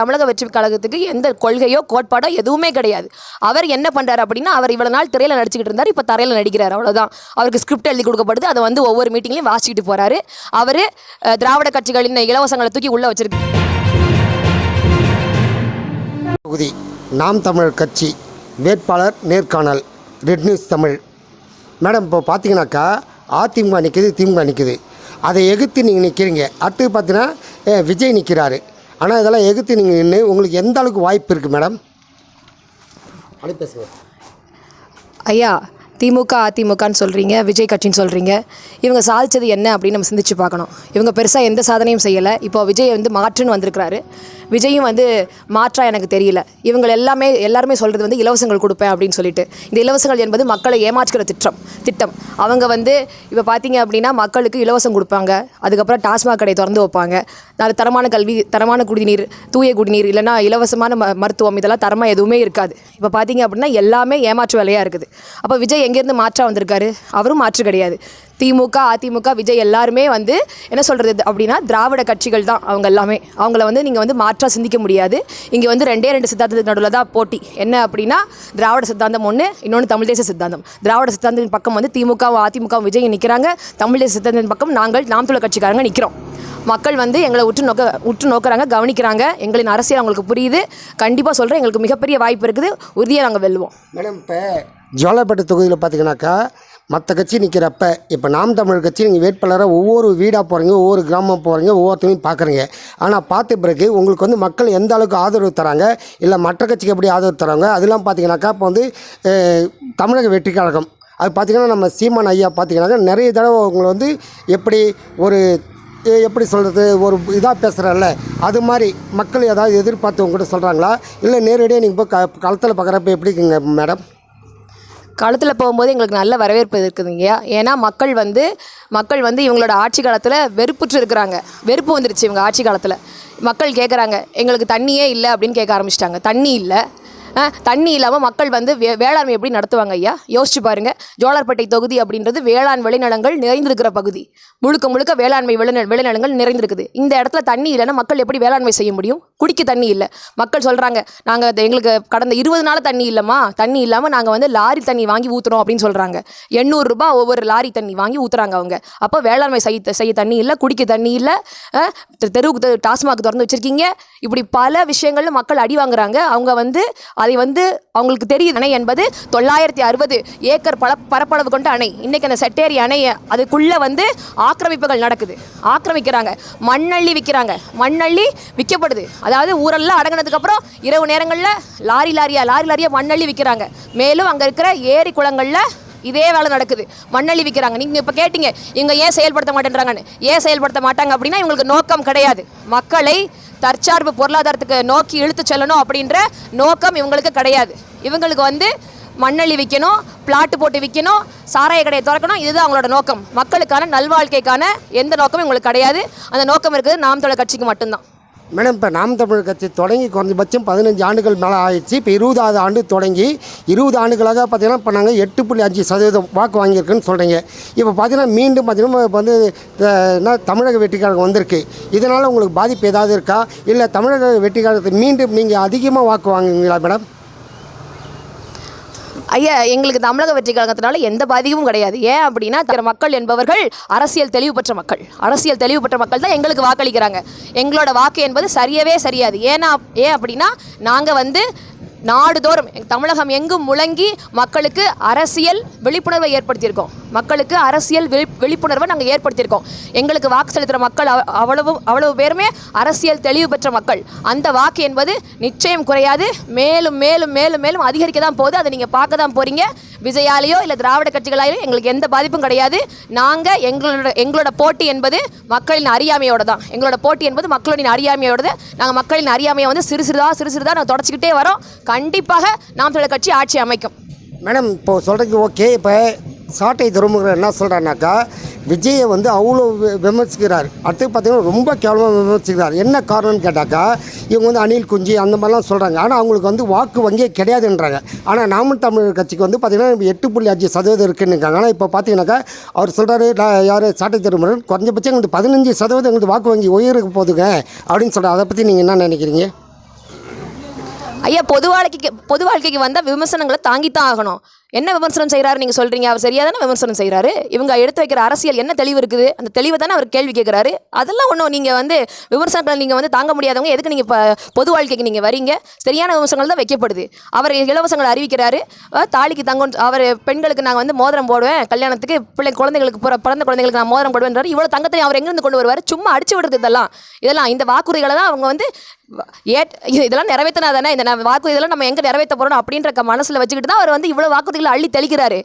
தமிழக வெற்றி கழகத்துக்கு எந்த கொள்கையோ கோட்பாடோ எதுவுமே கிடையாது. அவர் என்ன பண்ணுறாரு அப்படின்னா, அவர் இவ்வளோ நாள் திரையில் நடிச்சுக்கிட்டு இருந்தார், இப்போ தரையில் நடிக்கிறார், அவ்வளோதான். அவருக்கு ஸ்கிரிப்ட் எழுதி கொடுக்கப்படுது, அதை வந்து ஒவ்வொரு மீட்டிங்லையும் வாசிக்கிட்டு போகிறாரு. அவர் திராவிட கட்சிகளின் இலவசங்களை தூக்கி உள்ளே வச்சிருக்கு. தொகுதி நாம் தமிழர் கட்சி வேட்பாளர் நேர்காணல் ரெட் நியூஸ் தமிழ். மேடம், இப்போ பார்த்தீங்கன்னாக்கா அதிமுக நிற்கிது, திமுக நிற்கிது. அதை எதிர்த்து நீங்கள் நிற்கிறீங்க. அடுத்து பார்த்தீங்கன்னா விஜய் நிற்கிறாரு. ஆனால் இதெல்லாம் எதிர்த்து நீங்கள் நின்று உங்களுக்கு எந்த அளவுக்கு வாய்ப்பு இருக்குது மேடம்? அப்படி பேசுங்க ஐயா. திமுக அதிமுகன்னு சொல்கிறீங்க, விஜய் கட்சின்னு சொல்கிறீங்க. இவங்க சாதித்தது என்ன அப்படின்னு நம்ம சிந்திச்சு பார்க்கணும். இவங்க பெருசாக எந்த சாதனையும் செய்யலை. இப்போ விஜய் வந்து மாற்றுன்னு வந்திருக்கிறாரு. விஜயும் வந்து மாற்றா எனக்கு தெரியல. இவங்க எல்லாருமே சொல்கிறது வந்து இலவசங்கள் கொடுப்பேன் அப்படின்னு சொல்லிட்டு. இந்த இலவசங்கள் என்பது மக்களை ஏமாற்றுகிற திட்டம். அவங்க வந்து இப்போ பார்த்தீங்க அப்படின்னா மக்களுக்கு இலவசம் கொடுப்பாங்க, அதுக்கப்புறம் டாஸ்மாக் கடை திறந்து வைப்பாங்க, நல்ல தரமான கல்வி, தரமான குடிநீர், தூய குடிநீர், இல்லைனா இலவசமான மருத்துவம், இதெல்லாம் தரமாக எதுவுமே இருக்காது. இப்போ பார்த்தீங்க அப்படின்னா எல்லாமே ஏமாற்று வேலையாக இருக்குது. அப்போ விஜய் எங்கேருந்து மாற்றா வந்திருக்காரு? அவரும் மாற்று கிடையாது. திமுக அதிமுக விஜய் எல்லாருமே வந்து என்ன சொல்கிறது அப்படின்னா திராவிட கட்சிகள் தான் அவங்க எல்லாமே. அவங்கள வந்து நீங்கள் வந்து மாற்றாக சிந்திக்க முடியாது. இங்கே வந்து ரெண்டு சித்தாந்தத்துக்கு நடுவில் தான் போட்டி. என்ன அப்படின்னா திராவிட சித்தாந்தம் ஒன்று, இன்னொன்று தமிழ் தேச சித்தாந்தம். திராவிட சித்தாந்தத்தின் பக்கம் வந்து திமுக அதிமுக விஜய் நிற்கிறாங்க. தமிழ் தேச சித்தாந்தத்தின் பக்கம் நாங்கள் நாம் தமிழர் கட்சிக்காரங்க நிற்கிறோம். மக்கள் வந்து எங்களை உற்று நோக்குறாங்க, கவனிக்கிறாங்க. எங்களின் அரசியல் அவங்களுக்கு புரியுது. கண்டிப்பாக சொல்கிறேன், எங்களுக்கு மிகப்பெரிய வாய்ப்பு இருக்குது. உறுதியாக நாங்கள் வெல்லுவோம். மேடம், இப்போ ஜோலார்பேட்டை தொகுதியில் பார்த்தீங்கன்னாக்கா மற்ற கட்சி நிற்கிறப்ப இப்போ நாம் தமிழர் கட்சி நீங்கள் வேட்பாளராக ஒவ்வொரு வீடாக போகிறீங்க, ஒவ்வொரு கிராமம் போகிறீங்க, ஒவ்வொருத்தையும் பார்க்குறீங்க. ஆனால் பார்த்த பிறகு உங்களுக்கு வந்து மக்கள் எந்த அளவுக்கு ஆதரவு தராங்க, இல்லை மற்ற கட்சிக்கு எப்படி ஆதரவு தராங்க, அதெல்லாம் பார்த்தீங்கன்னாக்கா இப்போ வந்து தமிழக வெற்றி கழகம் அது பார்த்திங்கன்னா நம்ம சீமான் ஐயா பார்த்திங்கனாக்கா நிறைய தடவை அவங்களை வந்து எப்படி சொல்கிறது, ஒரு இதாக பேசுகிறல்ல, அது மாதிரி மக்கள் ஏதாவது எதிர்பார்த்து உங்கள்கிட்ட சொல்கிறாங்களா, இல்லை நேரடியாக நீங்கள் போய் களத்தில் பார்க்குறப்ப எப்படிங்க மேடம்? களத்தில் போகும்போது எங்களுக்கு நல்ல வரவேற்பு இருக்குதுங்க. ஏன்னா மக்கள் வந்து இவங்களோட ஆட்சி காலத்தில் வெறுப்புற்று இருக்கிறாங்க. வெறுப்பு வந்துருச்சு இவங்க ஆட்சி காலத்தில். மக்கள் கேட்குறாங்க, எங்களுக்கு தண்ணியே இல்லை அப்படின்னு கேட்க ஆரம்பிச்சிட்டாங்க. தண்ணி இல்லை, தண்ணி இல்லாமல் மக்கள் வந்து வேளாண்மை எப்படி நடத்துவாங்க ஐயா? யோசிச்சு பாருங்கள். ஜோலார்பேட்டை தொகுதி அப்படின்றது வேளாண் விளைநிலங்கள் நிறைந்திருக்கிற பகுதி. முழுக்க வேளாண்மை விளைநிலங்கள் நிறைந்திருக்குது. இந்த இடத்துல தண்ணி இல்லைன்னா மக்கள் எப்படி வேளாண்மை செய்ய முடியும்? குடிக்க தண்ணி இல்லை. மக்கள் சொல்கிறாங்க, எங்களுக்கு கடந்த 20 நாள் தண்ணி இல்லைம்மா, தண்ணி இல்லாமல் நாங்கள் வந்து லாரி தண்ணி வாங்கி ஊற்றுறோம் அப்படின்னு சொல்கிறாங்க. 800 ரூபாய் ஒவ்வொரு லாரி தண்ணி வாங்கி ஊற்றுறாங்க அவங்க. அப்போ வேளாண்மை செய்ய தண்ணி இல்லை, குடிக்க தண்ணி இல்லை, தெருவுக்கு டாஸ்மாக் திறந்து வச்சுருக்கீங்க. இப்படி பல விஷயங்கள்ல மக்கள் அடி வாங்குறாங்க. அவங்க வந்து அதை வந்து அவங்களுக்கு தெரியுது. அணை என்பது 960 ஏக்கர் பரப்பளவு கொண்ட அணை. இன்றைக்கி அந்த செட்டேரி அணையை அதுக்குள்ளே வந்து ஆக்கிரமிப்புகள் நடக்குது. ஆக்கிரமிக்கிறாங்க, மண்ணள்ளி விற்கிறாங்க, மண்ணள்ளி விற்கப்படுது. அதாவது ஊரெல்லாம் அடங்கினதுக்கப்புறம் இரவு நேரங்களில் லாரி லாரியாக மண்ணள்ளி விற்கிறாங்க. மேலும் அங்கே இருக்கிற ஏரி குளங்களில் இதே வேலை நடக்குது, மண்ணள்ளி விற்கிறாங்க. நீங்கள் இப்போ கேட்டீங்க இவங்க ஏன் செயல்படுத்த மாட்டேன்றாங்கன்னு. ஏன் செயல்படுத்த மாட்டாங்க அப்படின்னா இவங்களுக்கு நோக்கம் கிடையாது. மக்களை தற்சார்பு பொருளாதாரத்துக்கு நோக்கி இழுத்து செல்லணும் அப்படின்ற நோக்கம் இவங்களுக்கு கிடையாது. இவங்களுக்கு வந்து மண்ணள்ளி விற்கணும், பிளாட்டு போட்டு விற்கணும், சாராய கடையை திறக்கணும், இதுதான் அவங்களோட நோக்கம். மக்களுக்கான நல்வாழ்க்கைக்கான எந்த நோக்கமும் இவங்களுக்கு கிடையாது. அந்த நோக்கம் இருக்குது நாம் தமிழர் கட்சிக்கு மட்டும்தான். மேடம், இப்போ நாம் தமிழர் கட்சி தொடங்கி குறைஞ்சபட்சம் 15 ஆண்டுகள் மேலே ஆயிடுச்சு. இப்போ 20வது ஆண்டு தொடங்கி 20 ஆண்டுகளாக பார்த்தீங்கன்னா இப்போ நாங்கள் 8.5% வாக்கு வாங்கியிருக்குன்னு சொல்கிறீங்க. இப்போ பார்த்தீங்கன்னா மீண்டும் பார்த்தீங்கன்னா இப்போ வந்து தமிழக வெற்றி கழகம் வந்திருக்கு. இதனால் உங்களுக்கு பாதிப்பு ஏதாவது இருக்கா, இல்லை தமிழக வெற்றி கழகத்தை மீண்டும் நீங்கள் அதிகமாக வாக்கு வாங்குவீங்களா மேடம்? ஐயா, எங்களுக்கு தமிழக வெற்றி கழகத்தினால எந்த பாதிப்பும் கிடையாது. ஏன் அப்படின்னா மக்கள் என்பவர்கள் அரசியல் தெளிவு பெற்ற மக்கள் தான் எங்களுக்கு வாக்களிக்கிறாங்க. எங்களோட வாக்கு என்பது சரியாது. ஏன் அப்படின்னா நாங்கள் வந்து நாடுதோறும் தமிழகம் எங்கும் முழங்கி மக்களுக்கு அரசியல் விழிப்புணர்வை ஏற்படுத்தியிருக்கோம். நாங்கள் ஏற்படுத்தியிருக்கோம். எங்களுக்கு வாக்கு செலுத்துகிற மக்கள் அவ்வளவு பேருமே அரசியல் தெளிவு பெற்ற மக்கள். அந்த வாக்கு என்பது நிச்சயம் குறையாது, மேலும் மேலும் மேலும் மேலும் அதிகரிக்க தான் போகுது. அதை நீங்கள் பார்க்க தான் போகிறீங்க. விஜயாலேயோ இல்லை திராவிட கட்சிகளாலேயோ எங்களுக்கு எந்த பாதிப்பும் கிடையாது. நாங்கள் எங்களோட போட்டி என்பது மக்களின் அறியாமையோடு தான். நாங்கள் மக்களின் அறியாமையை வந்து சிறுசிறுதாக நாங்கள் தொடச்சிக்கிட்டே வரோம். கண்டிப்பாக நாம் தமிழர் கட்சி ஆட்சி அமைக்கும். மேடம், இப்போது சொல்கிறதுக்கு ஓகே. இப்போ சாட்டை துறைமுகர் என்ன சொல்கிறாருனாக்கா விஜயை வந்து அவ்வளோ விமர்சிக்கிறார். அடுத்து பார்த்திங்கன்னா ரொம்ப கேவலமாக விமர்சிக்கிறார். என்ன காரணம்னு கேட்டாக்கா இவங்க வந்து அணில் குஞ்சு அந்த மாதிரிலாம் சொல்கிறாங்க. ஆனால் அவங்களுக்கு வந்து வாக்கு வங்கியே கிடையாதுன்றாங்க. ஆனால் நாம் தமிழர் கட்சிக்கு வந்து பார்த்திங்கன்னா 8.5% இருக்குன்னுக்காங்க. ஆனால் இப்போ பார்த்தீங்கன்னாக்கா அவர் சொல்கிறாரு, யார் சாட்டை துறைமுகர் குறைஞ்சபட்சம் எங்களுக்கு 15% எங்களுக்கு வாக்கு வங்கி உயருக்கு போதுங்க அப்படின்னு சொல்கிறார். அதை பற்றி நீங்கள் என்ன நினைக்கிறீங்க? ஐயா, பொது வாழ்க்கைக்கு வந்தால் விமர்சனங்களை தாங்கித்தான் ஆகணும். என்ன விமர்சனம் செய்கிறாரு நீங்கள் சொல்கிறீங்க? அவர் சரியாக தானே விமர்சனம் செய்கிறாரு. இவங்க எடுத்து வைக்கிற அரசியல் என்ன தெளிவு இருக்குது, அந்த தெளிவை தானே அவர் கேள்வி கேட்குறாரு. அதெல்லாம் ஒன்றும் நீங்கள் வந்து விமர்சனங்கள் நீங்கள் வந்து தாங்க முடியாதவங்க எதுக்கு நீங்கள் இப்போ பொது வாழ்க்கைக்கு நீங்கள் வரீங்க? சரியான விமர்சனங்கள் தான் வைக்கப்படுது. அவர் இலவசங்களை அறிவிக்கிறாரு. தாலிக்கு தங்கம், அவர் பெண்களுக்கு நாங்கள் வந்து மோதிரம் போடுவேன், கல்யாணத்துக்கு குழந்தைகளுக்கு பிறந்த குழந்தைகளுக்கு நான் மோதிரம் போடுவேன்றாரு. இவ்வளோ தங்கத்தை அவர் எங்கேருந்து கொண்டு வருவார்? சும்மா அடிச்சு விடுறது இதெல்லாம் இந்த வாக்குறுதிகளை தான் அவங்க வந்து இதெல்லாம் நிறைவேற்றினா தானே இந்த வாக்குறுதியெல்லாம் நம்ம எங்கே நிறைவேற்ற போகிறோம் அப்படின்ற மனசில் வச்சுக்கிட்டு தான் அவர் வந்து இவ்வளோ வாக்குறுதிகளை அள்ளி தெளிக்கிறாரு.